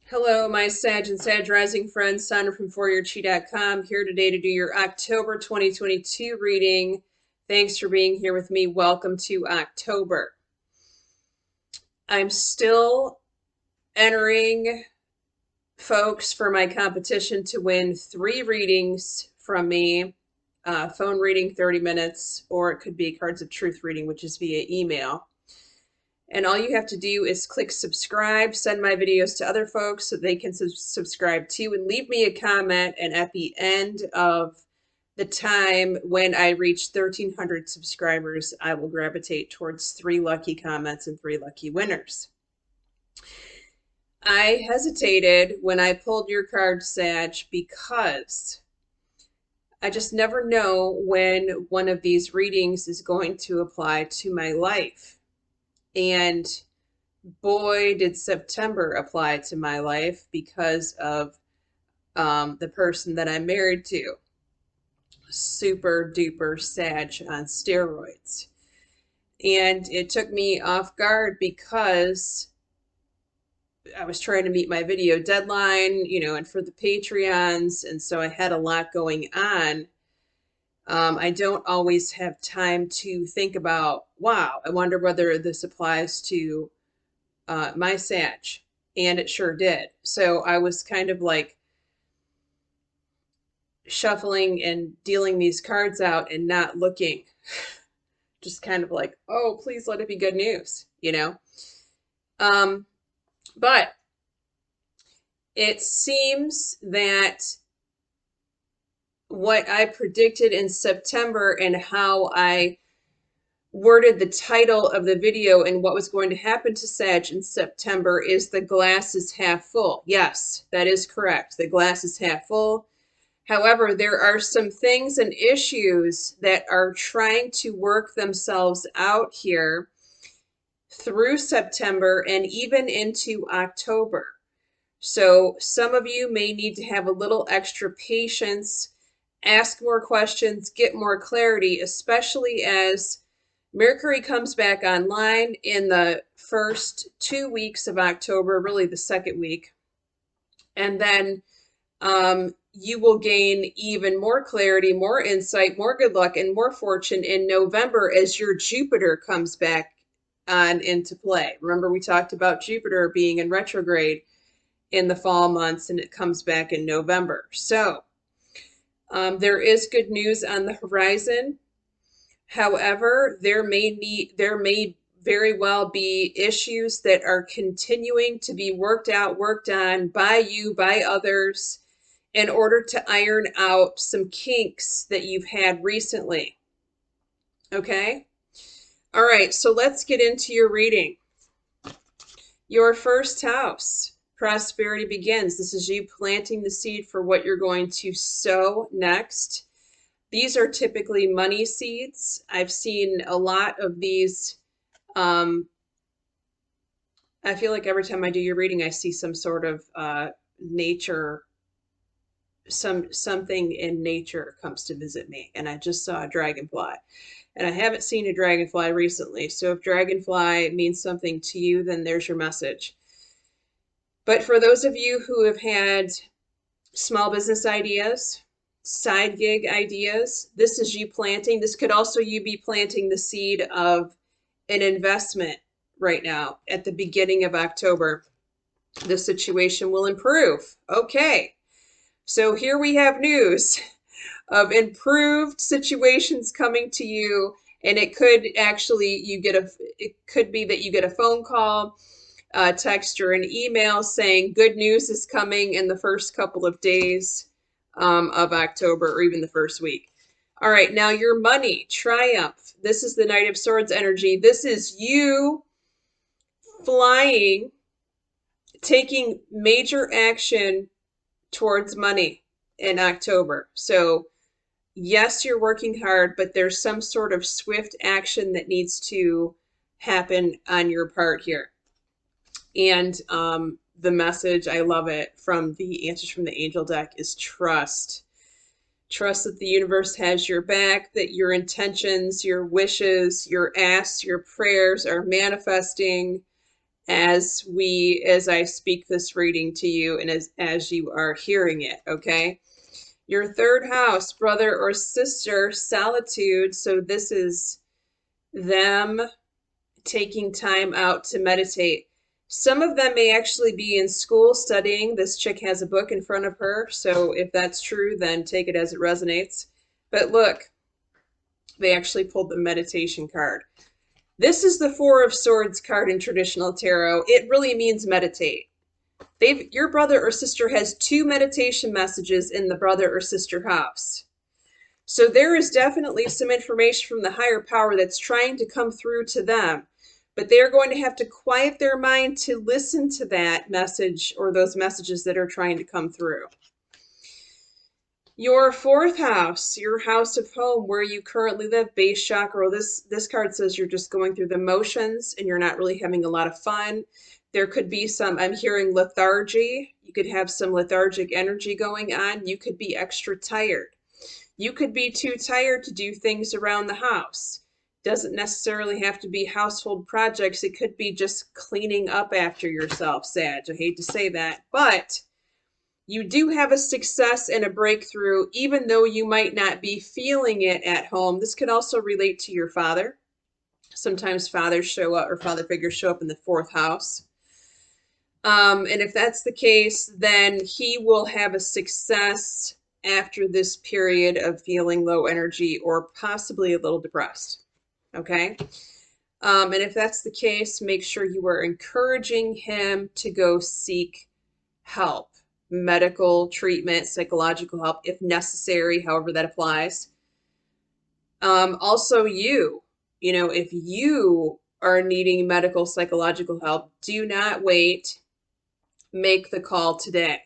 Hello, my Sag and Sag Rising friends. Sandra from ForYourChi.com here today to do your October 2022 reading. Thanks for being here with me. Welcome to October. I'm still entering folks for my competition to win 3 readings from me. Phone reading 30 minutes, or it could be Cards of Truth reading, which is via email. And all you have to do is click subscribe, send my videos to other folks so they can subscribe too, and leave me a comment. And at the end of the time when I reach 1,300 subscribers, I will gravitate towards 3 lucky comments and 3 lucky winners. I hesitated when I pulled your card, Sag, because I just never know when one of these readings is going to apply to my life. And boy, did September apply to my life because of the person that I'm married to. Super duper Sag on steroids. And it took me off guard because I was trying to meet my video deadline, and for the Patreons. And so I had a lot going on. I don't always have time to think about, wow, I wonder whether this applies to my Sag, and it sure did. So I was kind of like shuffling and dealing these cards out and not looking, just kind of like, oh, please let it be good news. Um, but it seems that what I predicted in September and how I worded the title of the video and what was going to happen to Sag in September is the glass is half full. Yes, that is correct. The glass is half full. However, there are some things and issues that are trying to work themselves out here through September and even into October. So some of you may need to have a little extra patience, ask more questions, get more clarity, especially as Mercury comes back online in the first 2 weeks of October, really the second week. And then you will gain even more clarity, more insight, more good luck, and more fortune in November as your Jupiter comes back on into play. Remember, we talked about Jupiter being in retrograde in the fall months, and it comes back in November. So there is good news on the horizon. However, there may very well be issues that are continuing to be worked on by you, by others, in order to iron out some kinks that you've had recently. Okay? All right, so let's get into your reading. Your first house, prosperity begins. This is you planting the seed for what you're going to sow next. These are typically money seeds. I've seen a lot of these. I feel like every time I do your reading, I see some sort of nature, something in nature comes to visit me. And I just saw a dragonfly. And I haven't seen a dragonfly recently. So if dragonfly means something to you, then there's your message. But for those of you who have had small business ideas, side gig ideas, this is you planting. This could also you be planting the seed of an investment right now at the beginning of October. The situation will improve. Okay. So here we have news of improved situations coming to you, and it could actually it could be that you get a phone call, a text, or an email saying good news is coming in the first couple of days of October, or even the first week. All right, now your money, triumph. This is the Knight of Swords energy. This is you flying, taking major action towards money in October. So yes, you're working hard, but there's some sort of swift action that needs to happen on your part here. And the message, I love it, from the Answers from the Angel deck is trust. Trust that the universe has your back, that your intentions, your wishes, your asks, your prayers are manifesting, as I speak this reading to you and as you are hearing it, okay? Your third house, brother or sister, solitude. So this is them taking time out to meditate. Some of them may actually be in school studying. This chick has a book in front of her, so if that's true, then take it as it resonates. But look, they actually pulled the meditation card. This is the Four of Swords card in traditional tarot. It really means meditate. Your brother or sister has two meditation messages in the brother or sister house. So there is definitely some information from the higher power that's trying to come through to them, but they're going to have to quiet their mind to listen to that message or those messages that are trying to come through. Your fourth house, your house of home, where you currently live, base chakra. This card says you're just going through the motions and you're not really having a lot of fun. There could be some, I'm hearing lethargy. You could have some lethargic energy going on. You could be extra tired. You could be too tired to do things around the house. Doesn't necessarily have to be household projects. It could be just cleaning up after yourself, Sag. I hate to say that, but you do have a success and a breakthrough, even though you might not be feeling it at home. This could also relate to your father. Sometimes fathers show up, or father figures show up in the fourth house. And if that's the case, then he will have a success after this period of feeling low energy or possibly a little depressed. Okay? And if that's the case, make sure you are encouraging him to go seek help. Medical treatment, psychological help, if necessary, however that applies. Also, if you are needing medical, psychological help, do not wait. Make the call today.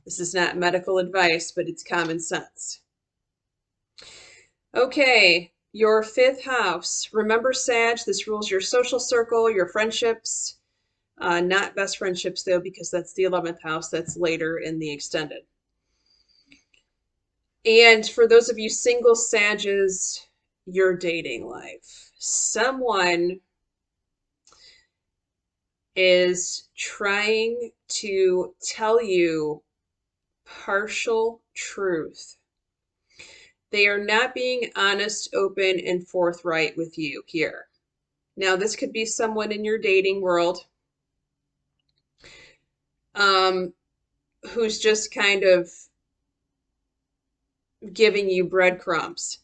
This is not medical advice, but it's common sense. Okay, your fifth house. Remember, Sag, this rules your social circle, your friendships. Not best friendships, though, because that's the 11th house. That's later in the extended. And for those of you single Sages, your dating life. Someone is trying to tell you partial truth. They are not being honest, open, and forthright with you here. Now, this could be someone in your dating world who's just kind of giving you breadcrumbs.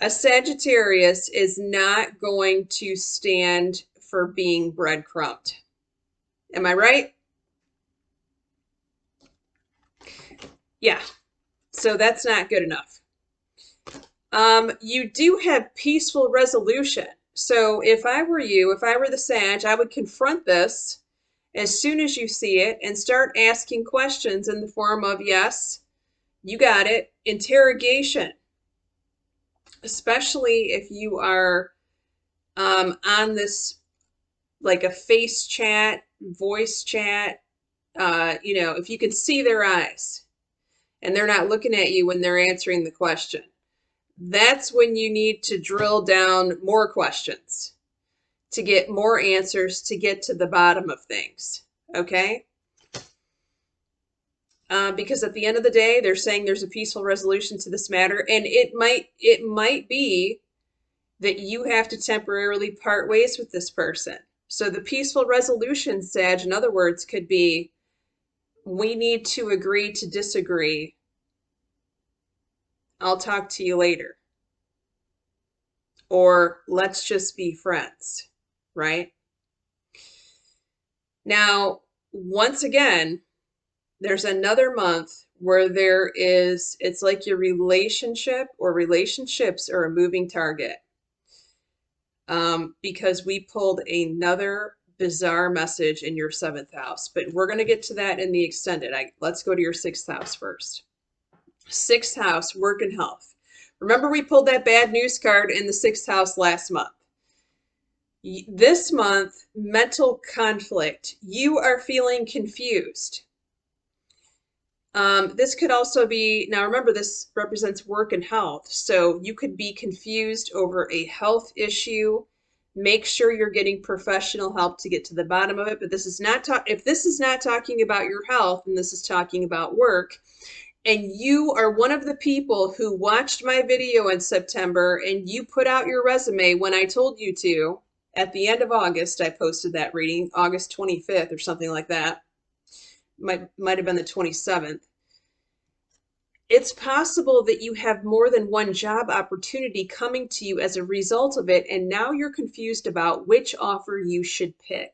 A Sagittarius is not going to stand for being breadcrumbed. Am I right? Yeah. So that's not good enough. You do have peaceful resolution. So if I were you, if I were the Sag, I would confront this as soon as you see it and start asking questions in the form of, yes, you got it, interrogation. Especially if you are on this, like a face chat, voice chat, if you can see their eyes and they're not looking at you when they're answering the question. That's when you need to drill down more questions to get more answers, to get to the bottom of things, okay? Because at the end of the day, they're saying there's a peaceful resolution to this matter, and it might be that you have to temporarily part ways with this person. So the peaceful resolution, Sag, in other words, could be, we need to agree to disagree. I'll talk to you later. Or let's just be friends, right? Now, once again, there's another month where it's like your relationship or relationships are a moving target. Because we pulled another bizarre message in your 7th house, but we're going to get to that in the extended. Let's go to your 6th house first. 6th house, work and health. Remember, we pulled that bad news card in the 6th house last month. This month, mental conflict. You are feeling confused. This could also be, now remember, this represents work and health. So you could be confused over a health issue Make sure you're getting professional help to get to the bottom of it. But this is not if this is not talking about your health and this is talking about work, and you are one of the people who watched my video in September and you put out your resume when I told you to, at the end of August, I posted that reading, August 25th or something like that. Might have been the 27th. It's possible that you have more than one job opportunity coming to you as a result of it, and now you're confused about which offer you should pick.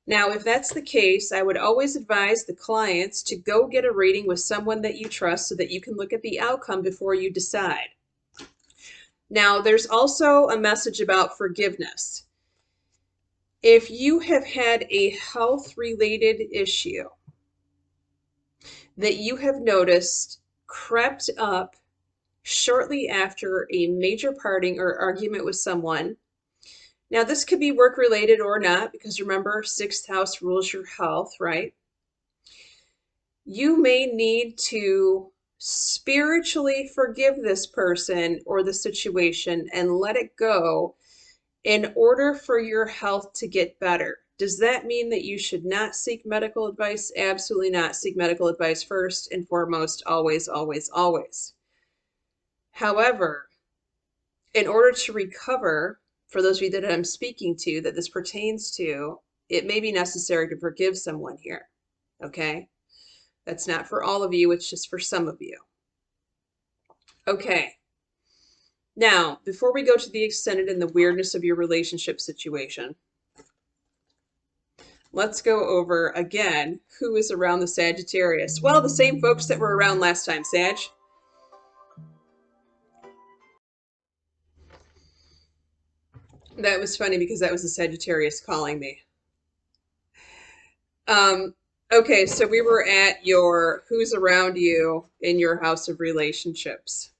Now, if that's the case, I would always advise the clients to go get a reading with someone that you trust so that you can look at the outcome before you decide. Now, there's also a message about forgiveness. If you have had a health-related issue that you have noticed crept up shortly after a major parting or argument with someone. Now, this could be work-related or not, because remember, 6th house rules your health, right? You may need to spiritually forgive this person or the situation and let it go in order for your health to get better. Does that mean that you should not seek medical advice? Absolutely not. Seek medical advice first and foremost, always, always, always. However, in order to recover, for those of you that I'm speaking to, that this pertains to, it may be necessary to forgive someone here, okay? That's not for all of you, it's just for some of you. Okay. Now, before we go to the extended and the weirdness of your relationship situation, let's go over again who is around the Sagittarius. Well, the same folks that were around last time, Sag. That was funny because that was the Sagittarius calling me. Okay, so we were at your who's around you in your house of relationships.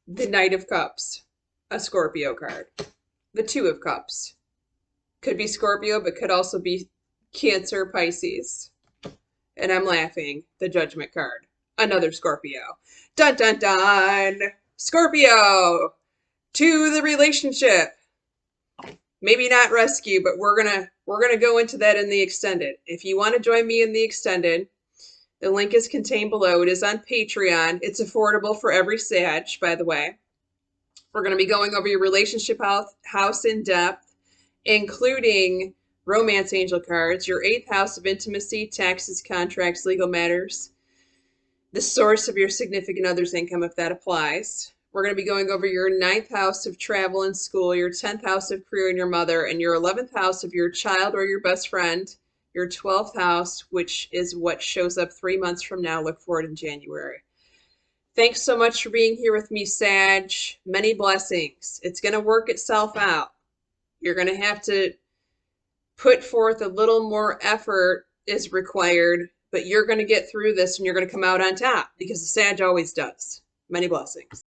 The Knight of Cups, a Scorpio card. The Two of Cups. Could be Scorpio, but could also be Cancer, Pisces. And I'm laughing. The Judgment card. Another Scorpio. Dun dun dun! Scorpio! To the relationship. Maybe not rescue, but we're gonna go into that in the extended. If you want to join me in the extended, the link is contained below. It is on Patreon. It's affordable for every Sag, by the way. We're going to be going over your relationship house in depth, including romance angel cards, your 8th house of intimacy, taxes, contracts, legal matters, the source of your significant other's income if that applies. We're going to be going over your 9th house of travel and school, your 10th house of career and your mother, and your 11th house of your child or your best friend, your 12th house, which is what shows up 3 months from now. Look for it in January. Thanks so much for being here with me, Sag. Many blessings. It's going to work itself out. You're going to have to put forth a little more effort is required, but you're going to get through this and you're going to come out on top because the Sag always does. Many blessings.